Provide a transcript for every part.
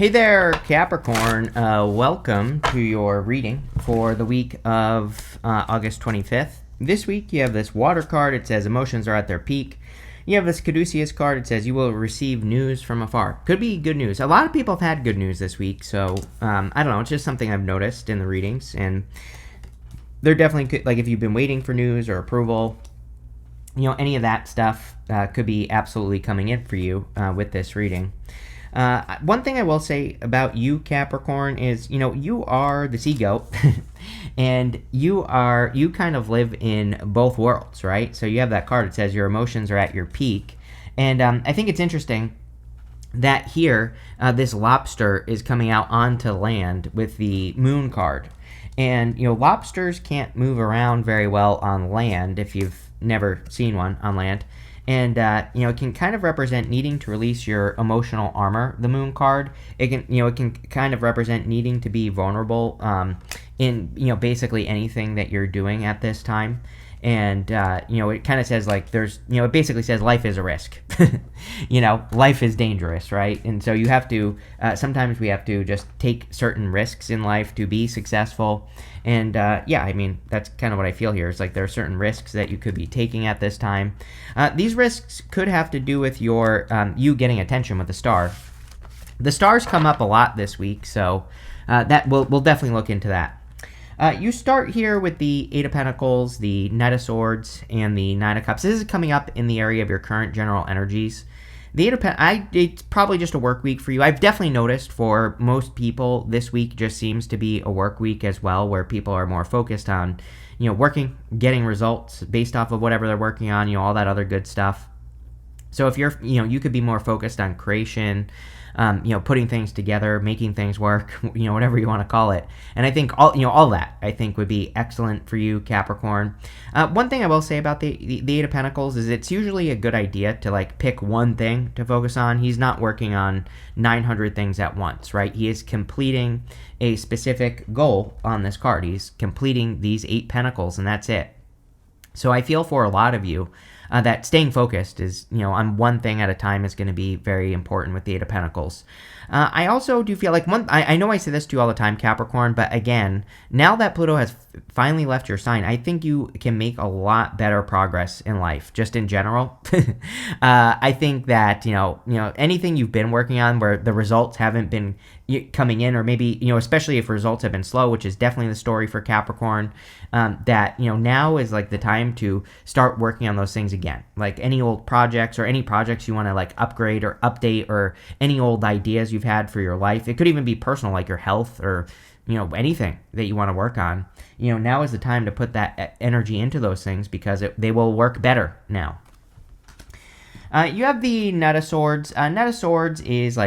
Hey there, Capricorn. Welcome to your reading for the week of August 25th. This week you have this water card. It says emotions are at their peak. You have this Caduceus card. It says you will receive news from afar. Could be good news. A lot of people have had good news this week, so I don't know. It's just something I've noticed in the readings, and they're definitely could, like if you've been waiting for news or approval, any of that stuff could be absolutely coming in for you with this reading. One thing I will say about you, Capricorn, is, you are the sea goat and you kind of live in both worlds, right? So you have that card. It says your emotions are at your peak. And I think it's interesting that here, this lobster is coming out onto land with the moon card. And, lobsters can't move around very well on land if you've never seen one on land. And, it can kind of represent needing to release your emotional armor, the moon card. It can kind of represent needing to be vulnerable in, basically anything that you're doing at this time. And, it kind of says it basically says life is a risk. Life is dangerous, right? And so you have to, sometimes we have to just take certain risks in life to be successful. And, that's kind of what I feel here. It's like there are certain risks that you could be taking at this time. These risks could have to do with your, you getting attention with the star. The stars come up a lot this week, so that we'll definitely look into that. You start here with the Eight of Pentacles, the Knight of Swords, and the Nine of Cups. This is coming up in the area of your current general energies. The Eight of Pentacles, it's probably just a work week for you. I've definitely noticed for most people, this week just seems to be a work week as well, where people are more focused on, working, getting results based off of whatever they're working on, all that other good stuff. So if you're, you could be more focused on creation, putting things together, making things work, whatever you want to call it. And I think all that I think would be excellent for you, Capricorn. One thing I will say about the Eight of Pentacles is it's usually a good idea to pick one thing to focus on. He's not working on 900 things at once, right? He is completing a specific goal on this card. He's completing these 8 pentacles, and that's it. So I feel for a lot of you that staying focused is, on one thing at a time is going to be very important with the Eight of Pentacles. I also do feel like I know I say this to you all the time, Capricorn, but again, now that Pluto has finally left your sign, I think you can make a lot better progress in life, just in general. I think that, anything you've been working on where the results haven't been coming in, or maybe, especially if results have been slow, which is definitely the story for Capricorn, that, now is the time to start working on those things again. Like any old projects or any projects you want to upgrade or update, or any old ideas you've had for your life. It could even be personal, like your health or, anything that you want to work on. Now is the time to put that energy into those things because they will work better now. You have the Knight of Swords. Knight of Swords is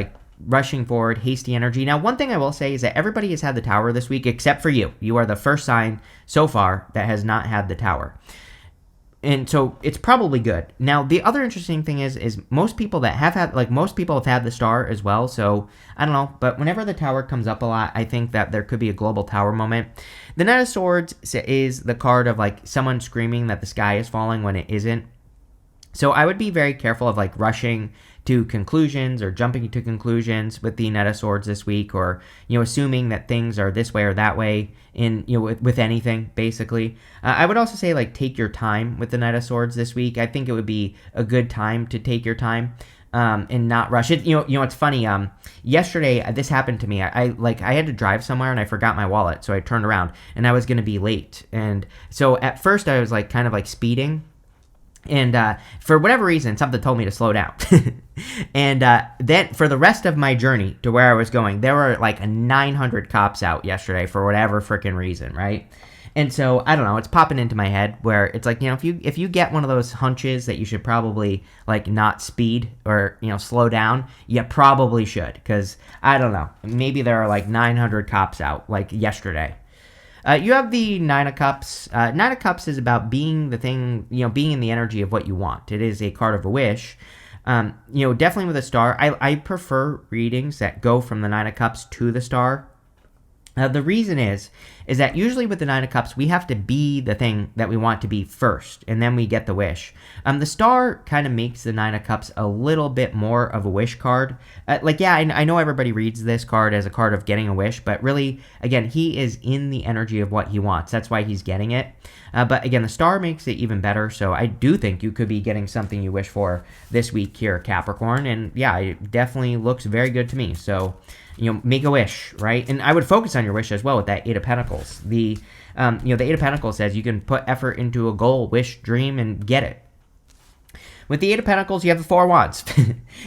rushing forward, hasty energy. Now, one thing I will say is that everybody has had the Tower this week except for you. You are the first sign so far that has not had the Tower. And so it's probably good. Now, the other interesting thing is most people that have had, most people have had the Star as well. So I don't know, but whenever the Tower comes up a lot, I think that there could be a global Tower moment. The Knight of Swords is the card of someone screaming that the sky is falling when it isn't. So I would be very careful of rushing to conclusions or jumping to conclusions with the Knight of Swords this week, or assuming that things are this way or that way in with anything basically. I would also say take your time with the Knight of Swords this week. I think it would be a good time to take your time and not rush it. It's funny. Yesterday this happened to me. I had to drive somewhere and I forgot my wallet, so I turned around and I was going to be late. And so at first I was kind of speeding. And for whatever reason, something told me to slow down. And then for the rest of my journey to where I was going, there were 900 cops out yesterday for whatever freaking reason, right? And so, I don't know, it's popping into my head where it's if you get one of those hunches that you should probably not speed or, slow down, you probably should. Because, I don't know, maybe there are 900 cops out yesterday. You have the Nine of Cups. Nine of Cups is about being the thing, being in the energy of what you want. It is a card of a wish. Definitely with a star. I prefer readings that go from the Nine of Cups to the star. The reason is that usually with the Nine of Cups, we have to be the thing that we want to be first, and then we get the wish. The Star kind of makes the Nine of Cups a little bit more of a wish card. I know everybody reads this card as a card of getting a wish, but really, again, he is in the energy of what he wants. That's why he's getting it. But again, the Star makes it even better, so I do think you could be getting something you wish for this week here, Capricorn, and yeah, it definitely looks very good to me, so make a wish, right? And I would focus on your wish as well with that Eight of Pentacles. The Eight of Pentacles says you can put effort into a goal, wish, dream, and get it. With the Eight of Pentacles, you have the Four of Wands.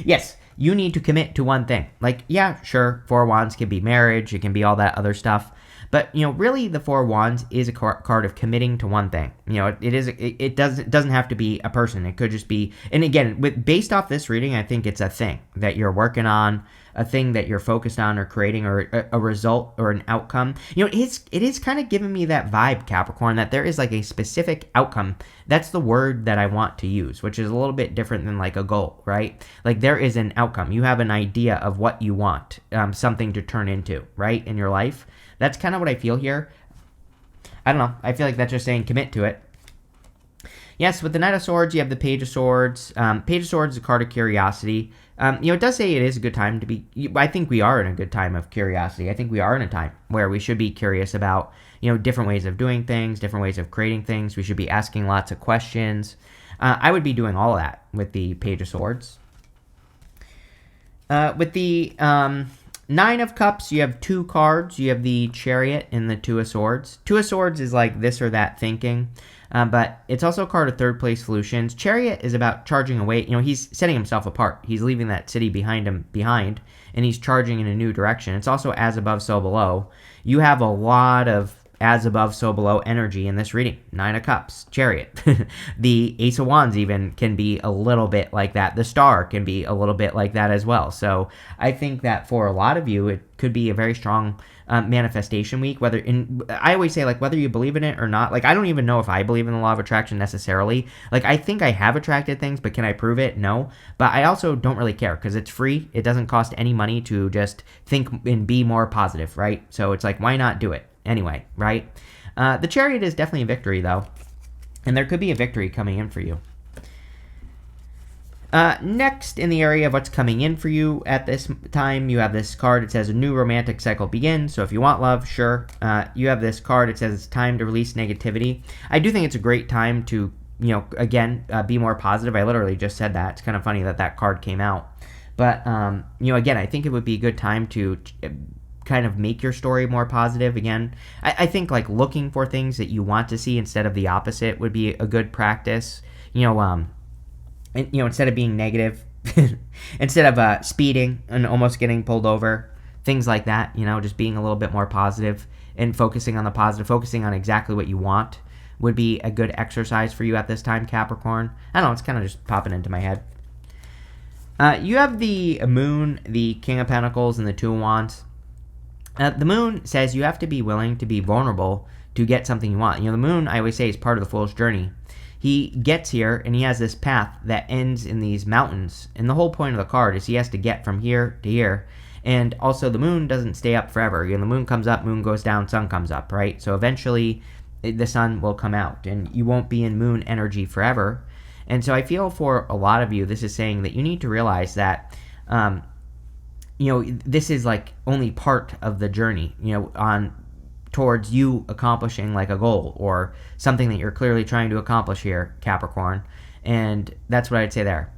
Yes, you need to commit to one thing. Yeah, sure, Four of Wands can be marriage, it can be all that other stuff. But, really, the Four of Wands is a card of committing to one thing. It doesn't have to be a person. It could just be, and again, based off this reading, I think it's a thing that you're working on, a thing that you're focused on or creating, or a result or an outcome. It is kind of giving me that vibe, Capricorn, that there is a specific outcome. That's the word that I want to use, which is a little bit different than a goal, right? There is an outcome. You have an idea of what you want, something to turn into, right, in your life. That's kind of what I feel here. I don't know. I feel like that's just saying commit to it. Yes, with the Knight of Swords, you have the Page of Swords. Page of Swords is a card of curiosity. It does say it is a good time to be... I think we are in a good time of curiosity. I think we are in a time where we should be curious about, different ways of doing things, different ways of creating things. We should be asking lots of questions. I would be doing all of that with the Page of Swords. With the... Nine of Cups, you have two cards. You have the Chariot and the Two of Swords. Two of Swords is this or that thinking, but it's also a card of third place solutions. Chariot is about charging away. He's setting himself apart. He's leaving that city behind, and he's charging in a new direction. It's also as above, so below. You have a lot of as above, so below energy in this reading. Nine of Cups, Chariot. The Ace of Wands even can be a little bit like that. The Star can be a little bit like that as well. So I think that for a lot of you, it could be a very strong manifestation week. I always say, whether you believe in it or not, I don't even know if I believe in the law of attraction necessarily. I think I have attracted things, but can I prove it? No. But I also don't really care because it's free. It doesn't cost any money to just think and be more positive, right? So it's why not do it? Anyway, right? The Chariot is definitely a victory, though. And there could be a victory coming in for you. Next, in the area of what's coming in for you at this time, you have this card. It says a new romantic cycle begins. So if you want love, sure. You have this card. It says it's time to release negativity. I do think it's a great time to, again, be more positive. I literally just said that. It's kind of funny that card came out. But, again, I think it would be a good time to... kind of make your story more positive. Again, I think looking for things that you want to see instead of the opposite would be a good practice. Instead of being negative, instead of speeding and almost getting pulled over, things like that. Just being a little bit more positive and focusing on the positive, focusing on exactly what you want would be a good exercise for you at this time, Capricorn. I don't know, it's kind of just popping into my head. You have the Moon, the King of Pentacles, and the Two of Wands. The Moon says you have to be willing to be vulnerable to get something you want. The Moon, I always say, is part of the Fool's journey. He gets here, and he has this path that ends in these mountains. And the whole point of the card is he has to get from here to here. And also, the Moon doesn't stay up forever. The Moon comes up, Moon goes down, Sun comes up, right? So eventually, the Sun will come out, and you won't be in Moon energy forever. And so I feel for a lot of you, this is saying that you need to realize that... this is only part of the journey, towards you accomplishing a goal or something that you're clearly trying to accomplish here, Capricorn. And that's what I'd say there.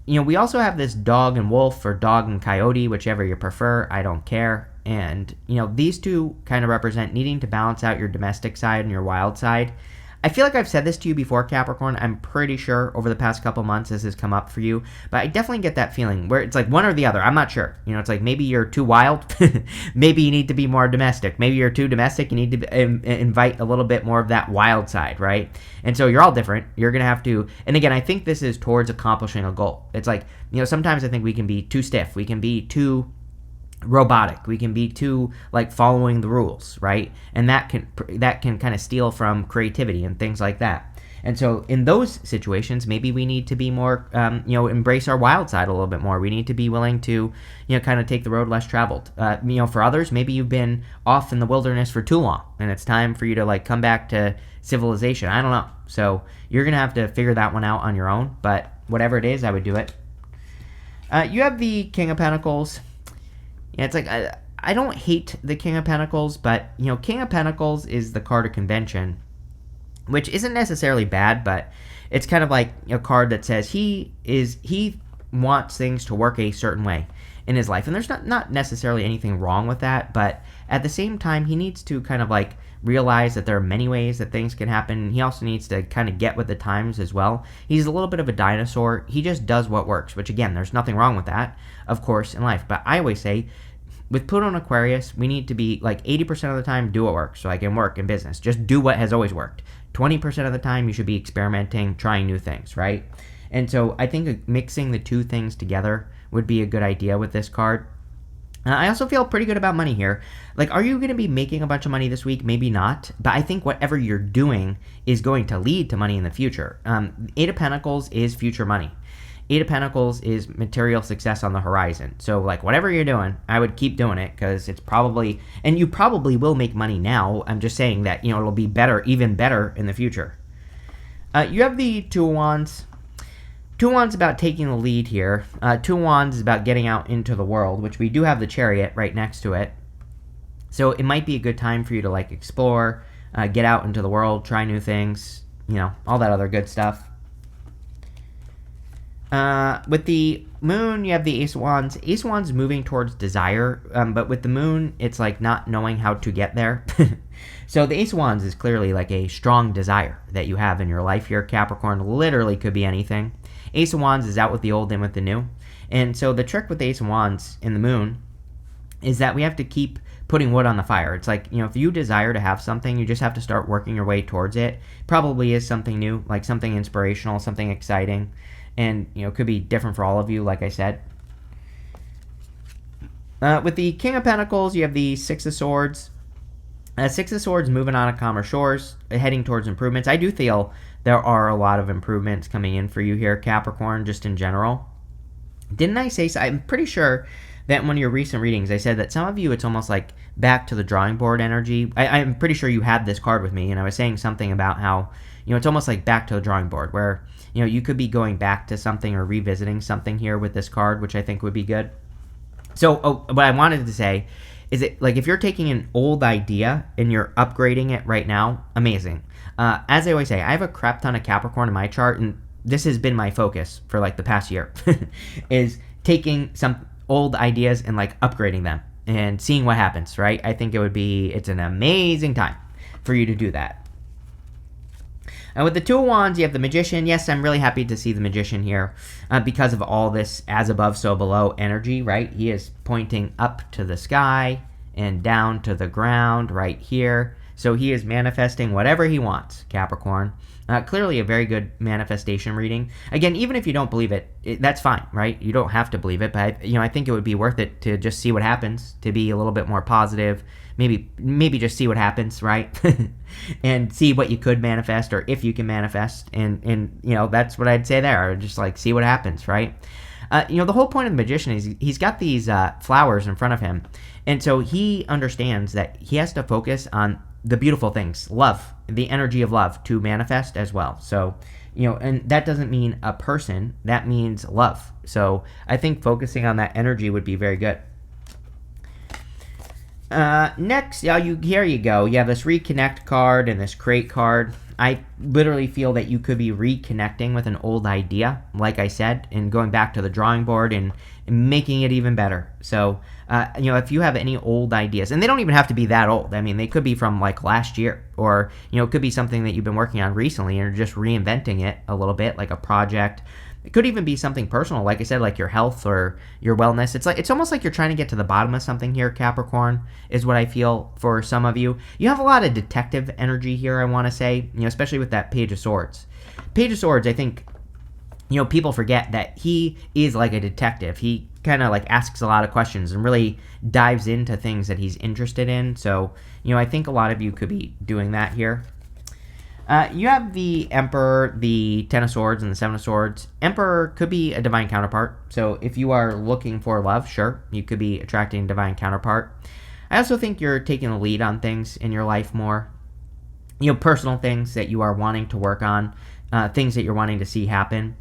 We also have this dog and wolf, or dog and coyote, whichever you prefer. I don't care. And, these two kind of represent needing to balance out your domestic side and your wild side. I feel like I've said this to you before, Capricorn. I'm pretty sure over the past couple months this has come up for you. But I definitely get that feeling where it's one or the other. I'm not sure. It's maybe you're too wild. Maybe you need to be more domestic. Maybe you're too domestic. You need to invite a little bit more of that wild side, right? And so you're all different. You're going to have to... And again, I think this is towards accomplishing a goal. It's sometimes I think we can be too stiff. We can be too... robotic. We can be too following the rules, right? And that can kind of steal from creativity and things like that. And so in those situations, maybe we need to be more, embrace our wild side a little bit more. We need to be willing to, kind of take the road less traveled. For others, maybe you've been off in the wilderness for too long and it's time for you to like come back to civilization. I don't know. So you're going to have to figure that one out on your own, but whatever it is, I would do it. You have the King of Pentacles. Yeah, it's like, I don't hate the King of Pentacles, but, King of Pentacles is the card of convention, which isn't necessarily bad, but it's kind of like a card that says he wants things to work a certain way in his life. And there's not necessarily anything wrong with that, but at the same time, he needs to kind of like realize that there are many ways that things can happen. He also needs to kind of get with the times as well. He's a little bit of a dinosaur. He just does what works, which again, there's nothing wrong with that, of course, in life. But I always say, with Pluto and Aquarius, we need to be like 80% of the time do what works. So like in work and business, just do what has always worked. 20% of the time, you should be experimenting, trying new things, right? And so I think mixing the two things together would be a good idea with this card. I also feel pretty good about money here. Like, are you going to be making a bunch of money this week? Maybe not. But I think whatever you're doing is going to lead to money in the future. Eight of Pentacles is future money. Eight of Pentacles is material success on the horizon. So, like, whatever you're doing, I would keep doing it because it's probably, and you probably will make money now. I'm just saying that, it'll be better, even better in the future. You have the Two of Wands. Two of Wands is about taking the lead here. Two of Wands is about getting out into the world, which we do have the Chariot right next to it. So it might be a good time for you to, like, explore, get out into the world, try new things, all that other good stuff. With the Moon, you have the Ace of Wands. Ace of Wands is moving towards desire, but with the Moon, it's like not knowing how to get there. So the Ace of Wands is clearly like a strong desire that you have in your life here. Capricorn literally could be anything. Ace of Wands is out with the old, in with the new. And so the trick with the Ace of Wands in the Moon is that we have to keep putting wood on the fire. It's like, if you desire to have something, you just have to start working your way towards it. Probably is something new, like something inspirational, something exciting. And, could be different for all of you, like I said. With the King of Pentacles, you have the Six of Swords. Six of Swords moving on to calmer shores, heading towards improvements. I do feel there are a lot of improvements coming in for you here, Capricorn, just in general. Didn't I say so? I'm pretty sure that in one of your recent readings, I said that some of you, it's almost like back to the drawing board energy. I'm pretty sure you had this card with me, and I was saying something about how, it's almost like back to the drawing board, where, you could be going back to something or revisiting something here with this card, which I think would be good. So, what I wanted to say is that, like, if you're taking an old idea and you're upgrading it right now, amazing. As I always say, I have a crap ton of Capricorn in my chart, and this has been my focus for, like, the past year, is taking some old ideas and, like, upgrading them and seeing what happens, right? I think it's an amazing time for you to do that. And with the Two of Wands, you have the Magician. Yes, I'm really happy to see the Magician here because of all this as above, so below energy, right? He is pointing up to the sky and down to the ground right here. So he is manifesting whatever he wants, Capricorn. Clearly a very good manifestation reading. Again, even if you don't believe it, that's fine, right? You don't have to believe it, but I think it would be worth it to just see what happens, to be a little bit more positive. Maybe just see what happens, right? And see what you could manifest, or if you can manifest, and that's what I'd say there. Just like see what happens, right? The whole point of the Magician is he's got these flowers in front of him, and so he understands that he has to focus on the beautiful things, love, the energy of love to manifest as well. So, and that doesn't mean a person, that means love. So I think focusing on that energy would be very good. Next, here you go. You have this reconnect card and this crate card. I literally feel that you could be reconnecting with an old idea, like I said, and going back to the drawing board and making it even better. So, if you have any old ideas, and they don't even have to be that old. I mean, they could be from like last year, or, it could be something that you've been working on recently and you're just reinventing it a little bit, like a project. It could even be something personal, like I said, like your health or your wellness. It's almost like you're trying to get to the bottom of something here, Capricorn, is what I feel for some of you. You have a lot of detective energy here, I want to say, especially with that Page of Swords. Page of Swords, I think, people forget that he is like a detective. He kind of like asks a lot of questions and really dives into things that he's interested in. So, I think a lot of you could be doing that here. You have the Emperor, the Ten of Swords, and the Seven of Swords. Emperor could be a divine counterpart. So if you are looking for love, sure, you could be attracting a divine counterpart. I also think you're taking the lead on things in your life more. Personal things that you are wanting to work on, things that you're wanting to see happen.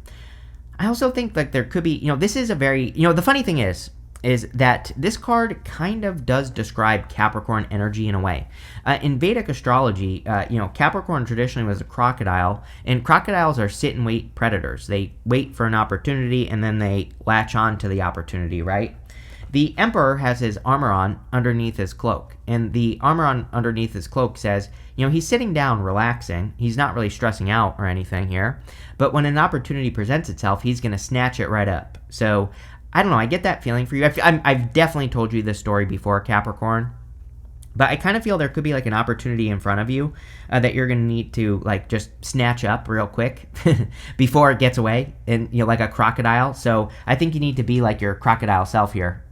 I also think like there could be, this is a very, the funny thing is that this card kind of does describe Capricorn energy in a way. In Vedic astrology, Capricorn traditionally was a crocodile, and crocodiles are sit and wait predators. They wait for an opportunity and then they latch on to the opportunity, right? The Emperor has his armor on underneath his cloak, and the armor on underneath his cloak says, he's sitting down, relaxing. He's not really stressing out or anything here, but when an opportunity presents itself, he's going to snatch it right up. So I don't know. I get that feeling for you. I've definitely told you this story before, Capricorn, but I kind of feel there could be like an opportunity in front of you that you're going to need to like just snatch up real quick before it gets away, and like a crocodile. So I think you need to be like your crocodile self here.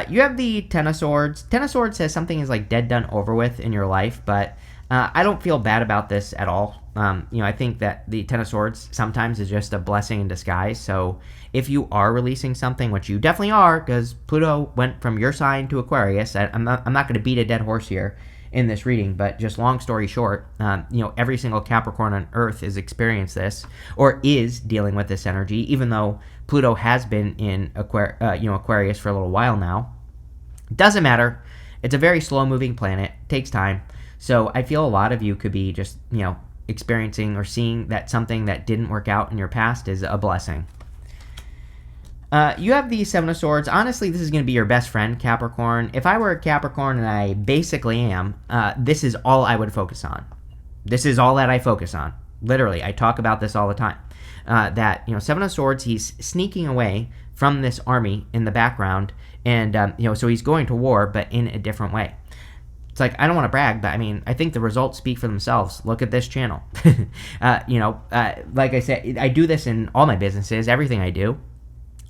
You have the Ten of Swords. Ten of Swords says something is like dead, done, over with in your life, but I don't feel bad about this at all. I think that the Ten of Swords sometimes is just a blessing in disguise. So if you are releasing something, which you definitely are, because Pluto went from your sign to Aquarius, I'm not going to beat a dead horse here in this reading, but just long story short, every single Capricorn on Earth has experienced this or is dealing with this energy, even though Pluto has been in Aquarius for a little while now. Doesn't matter. It's a very slow-moving planet. Takes time. So I feel a lot of you could be just, experiencing or seeing that something that didn't work out in your past is a blessing. You have the Seven of Swords. Honestly, this is going to be your best friend, Capricorn. If I were a Capricorn, and I basically am, this is all I would focus on. This is all that I focus on. Literally, I talk about this all the time. That, Seven of Swords, he's sneaking away from this army in the background, and, so he's going to war, but in a different way. It's like, I don't want to brag, but I think the results speak for themselves. Look at this channel. Like I said, I do this in all my businesses, everything I do.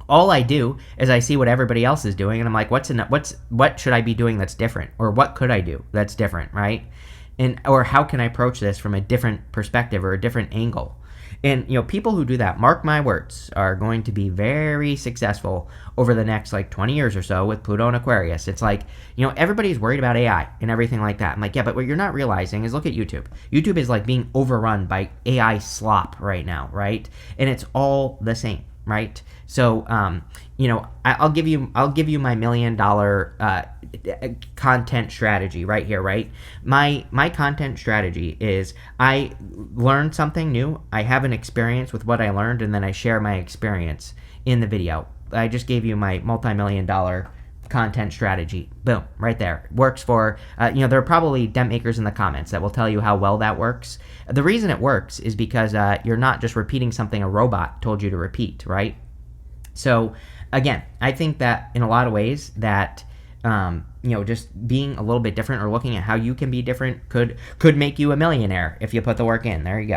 All I do is I see what everybody else is doing, and I'm like, what should I be doing that's different? Or what could I do that's different, right? Or how can I approach this from a different perspective or a different angle? And, people who do that, mark my words, are going to be very successful over the next, 20 years or so with Pluto and Aquarius. It's like, everybody's worried about AI and everything like that. I'm like, yeah, but what you're not realizing is look at YouTube. YouTube is, being overrun by AI slop right now, right? And it's all the same, right? So, I'll give you my $1 million content strategy right here, right? My content strategy is I learn something new, I have an experience with what I learned, and then I share my experience in the video. I just gave you my multi-million-dollar content strategy. Boom, right there. Works for, there are probably DENT Makers in the comments that will tell you how well that works. The reason it works is because you're not just repeating something a robot told you to repeat, right? So, again, I think that in a lot of ways that, just being a little bit different or looking at how you can be different could make you a millionaire if you put the work in. There you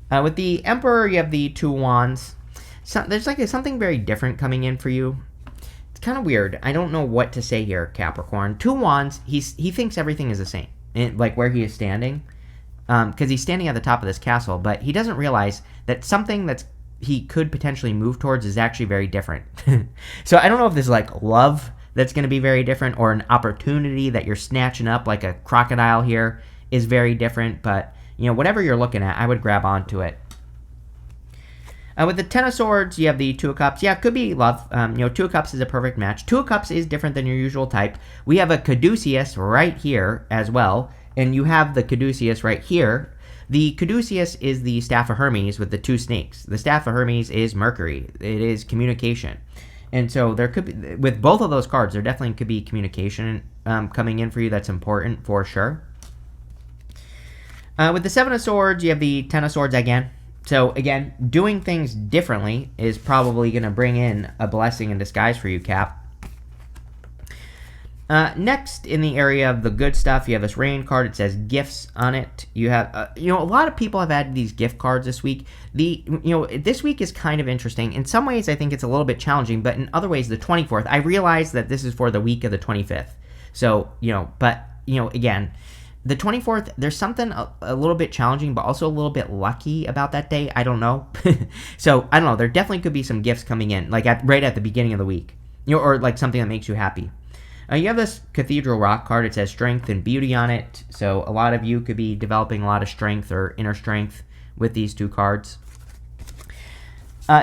go. With the Emperor, you have the Two Wands. So, there's something very different coming in for you. It's kind of weird. I don't know what to say here, Capricorn. Two Wands, he thinks everything is the same, where he is standing, because he's standing at the top of this castle, but he doesn't realize that something that's he could potentially move towards is actually very different. So I don't know if there's love that's going to be very different, or an opportunity that you're snatching up like a crocodile here is very different, but whatever you're looking at, I would grab onto it. With the Ten of Swords, you have the Two of Cups. Yeah, it could be love. Two of Cups is a perfect match. Two of Cups is different than your usual type. We have a Caduceus right here as well, and you have the Caduceus right here. The Caduceus is the Staff of Hermes with the two snakes. The Staff of Hermes is Mercury. It is communication. And so there could be, with both of those cards, there definitely could be communication coming in for you that's important for sure. With the Seven of Swords, you have the Ten of Swords again. So again, doing things differently is probably going to bring in a blessing in disguise for you, Cap. Next, in the area of the good stuff, you have this rain card. It says gifts on it. You have, a lot of people have added these gift cards this week. This week is kind of interesting. In some ways, I think it's a little bit challenging, but in other ways, the 24th, I realize that this is for the week of the 25th. So, again, The 24th, there's something a little bit challenging, but also a little bit lucky about that day. I don't know. So, I don't know. There definitely could be some gifts coming in, like right at the beginning of the week, or like something that makes you happy. You have this Cathedral Rock card. It says strength and beauty on it. So, a lot of you could be developing a lot of strength or inner strength with these two cards.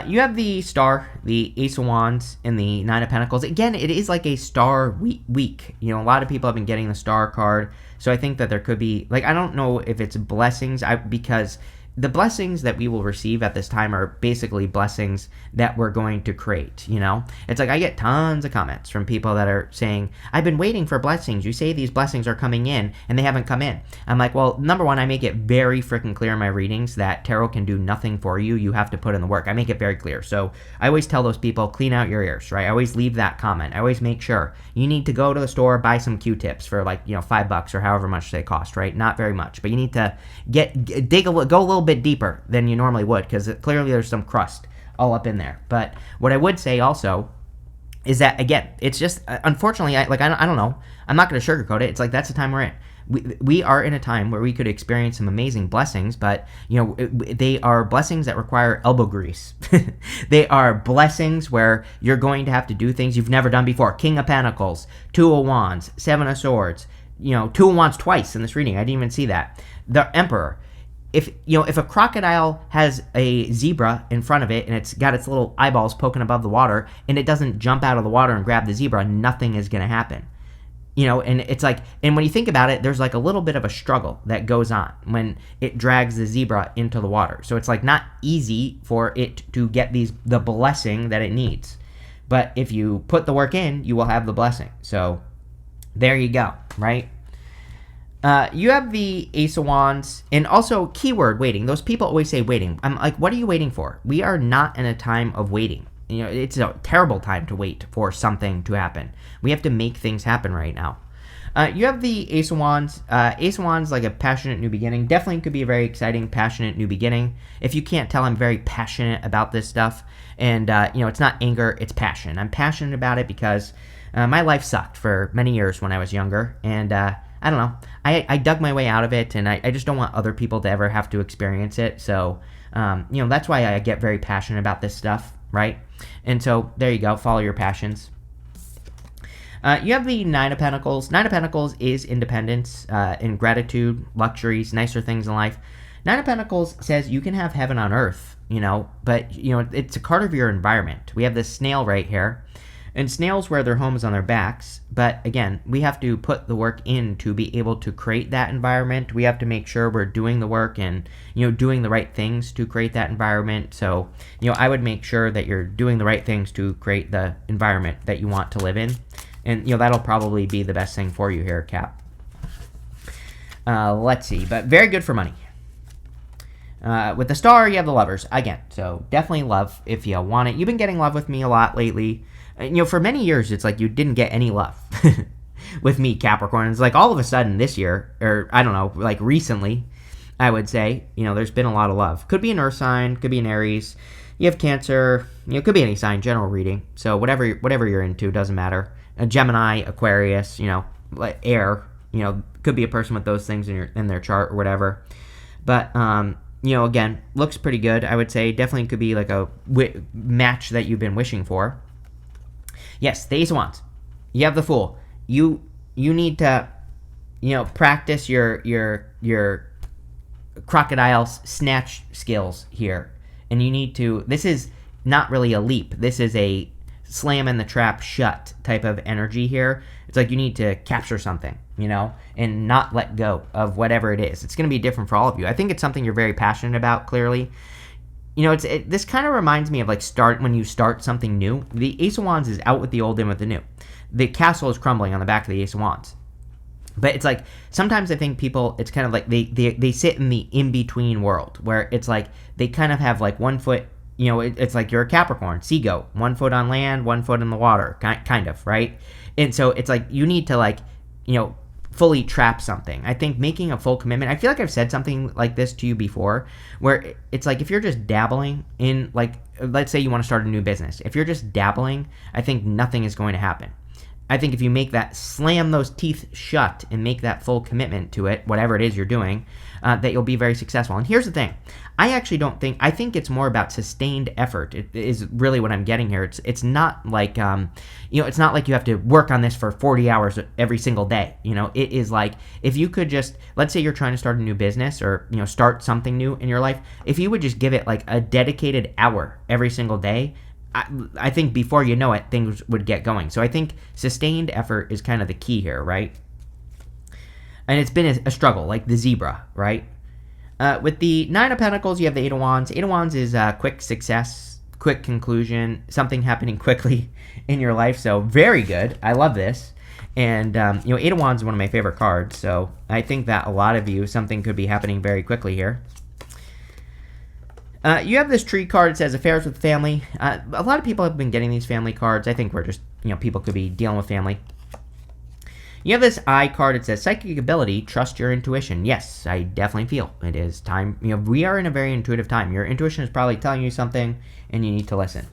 You have the Star, the Ace of Wands, and the Nine of Pentacles. Again, it is like a Star week. A lot of people have been getting the Star card, so I think that there could be, I don't know if it's blessings, because the blessings that we will receive at this time are basically blessings that we're going to create, It's like I get tons of comments from people that are saying, I've been waiting for blessings. You say these blessings are coming in, and they haven't come in. I'm like, well, number one, I make it very freaking clear in my readings that tarot can do nothing for you. You have to put in the work. I make it very clear. So I always tell those people, clean out your ears, right? I always leave that comment. I always make sure you need to go to the store, buy some Q-tips for $5 or however much they cost, right? Not very much, but you need to go a little bit deeper than you normally would, because clearly there's some crust all up in there. But what I would say also is that, again, it's just, unfortunately, I don't know, I'm not going to sugarcoat it. It's like that's the time we're in. We are in a time where we could experience some amazing blessings, but they are blessings that require elbow grease. They are blessings where you're going to have to do things you've never done before. King of Pentacles, Two of Wands, Seven of Swords, Two of Wands twice in this reading. I didn't even see that. The Emperor. If a crocodile has a zebra in front of it and it's got its little eyeballs poking above the water and it doesn't jump out of the water and grab the zebra, nothing is going to happen. And it's like, and when you think about it, there's like a little bit of a struggle that goes on when it drags the zebra into the water. So it's like not easy for it to get the blessing that it needs. But if you put the work in, you will have the blessing. So there you go, right? You have the Ace of Wands, and also keyword waiting. Those people always say waiting. I'm like, what are you waiting for? We are not in a time of waiting. It's a terrible time to wait for something to happen. We have to make things happen right now. You have the Ace of Wands. Ace of Wands, like a passionate new beginning. Definitely could be a very exciting, passionate new beginning. If you can't tell, I'm very passionate about this stuff. And, it's not anger, it's passion. I'm passionate about it because my life sucked for many years when I was younger. And, I don't know. I dug my way out of it, and I just don't want other people to ever have to experience it. So, that's why I get very passionate about this stuff, right? And so, there you go. Follow your passions. You have the Nine of Pentacles. Nine of Pentacles is independence and gratitude, luxuries, nicer things in life. Nine of Pentacles says you can have heaven on earth, but, it's a card of your environment. We have this snail right here. And snails wear their homes on their backs, but again, we have to put the work in to be able to create that environment. We have to make sure we're doing the work and, doing the right things to create that environment. So, I would make sure that you're doing the right things to create the environment that you want to live in. And, that'll probably be the best thing for you here, Cap. Let's see, but very good for money. With the Star, you have the Lovers, again, so definitely love if you want it. You've been getting love with me a lot lately. For many years, it's like you didn't get any love with me, Capricorn. It's like all of a sudden this year, or I don't know, like recently, I would say, there's been a lot of love. Could be an Earth sign, could be an Aries. You have Cancer, could be any sign, general reading. So whatever you're into, doesn't matter. A Gemini, Aquarius, air, could be a person with those things in their chart or whatever. But, again, looks pretty good, I would say. Definitely could be like a match that you've been wishing for. Yes, the Ace of Wands. You have the Fool. You need to, practice your crocodile snatch skills here. And you need to, this is not really a leap. This is a slam in the trap shut type of energy here. It's like you need to capture something, and not let go of whatever it is. It's going to be different for all of you. I think it's something you're very passionate about, clearly. This kind of reminds me of when you start something new. The Ace of Wands is out with the old, in with the new. The castle is crumbling on the back of the Ace of Wands. But it's like, sometimes I think people, it's kind of like they sit in the in-between world, where it's like they kind of have like 1 foot, it's like you're a Capricorn, sea goat, 1 foot on land, 1 foot in the water, kind of, right? And so it's like you need to fully trap something. I think making a full commitment, I feel like I've said something like this to you before, where it's like if you're just dabbling in, let's say you want to start a new business. If you're just dabbling, I think nothing is going to happen. I think if you make that, slam those teeth shut and make that full commitment to it, whatever it is you're doing, that you'll be very successful. And here's the thing. I think it's more about sustained effort. It is really what I'm getting here. It's not like, it's not like you have to work on this for 40 hours every single day. It is like, if you could just, let's say you're trying to start a new business or, start something new in your life. If you would just give it like a dedicated hour every single day, I think before you know it, things would get going. So I think sustained effort is kind of the key here, right? And it's been a struggle, like the zebra, right? With the Nine of Pentacles, you have the Eight of Wands. Eight of Wands is quick success, quick conclusion, something happening quickly in your life. So very good. I love this. And, Eight of Wands is one of my favorite cards. So I think that a lot of you, something could be happening very quickly here. You have this tree card. It says affairs with family. A lot of people have been getting these family cards. I think we're just, people could be dealing with family. You have this eye card. It says psychic ability, trust your intuition. Yes, I definitely feel it is time. We are in a very intuitive time. Your intuition is probably telling you something and you need to listen.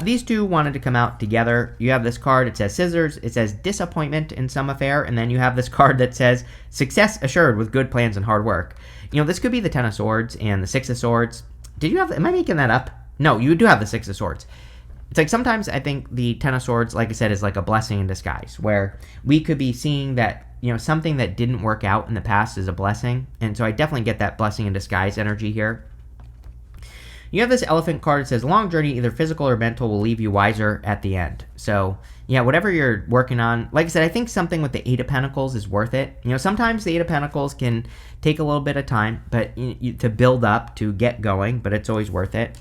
These two wanted to come out together. You have this card. It says scissors. It says disappointment in some affair. And then you have this card that says success assured with good plans and hard work. This could be the Ten of Swords and the Six of Swords. Am I making that up? No, you do have the Six of Swords. It's like sometimes I think the Ten of Swords, like I said, is like a blessing in disguise, where we could be seeing that, something that didn't work out in the past is a blessing. And so I definitely get that blessing in disguise energy here. You have this Elephant card. It says long journey, either physical or mental, will leave you wiser at the end. So yeah, whatever you're working on, like I said, I think something with the Eight of Pentacles is worth it. Sometimes the Eight of Pentacles can take a little bit of time, but to build up, to get going, but it's always worth it.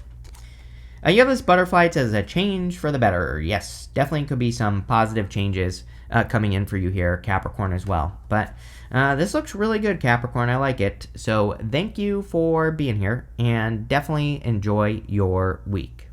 You have this butterfly. It says a change for the better. Yes, definitely could be some positive changes coming in for you here, Capricorn, as well. But this looks really good, Capricorn. I like it. So thank you for being here, and definitely enjoy your week.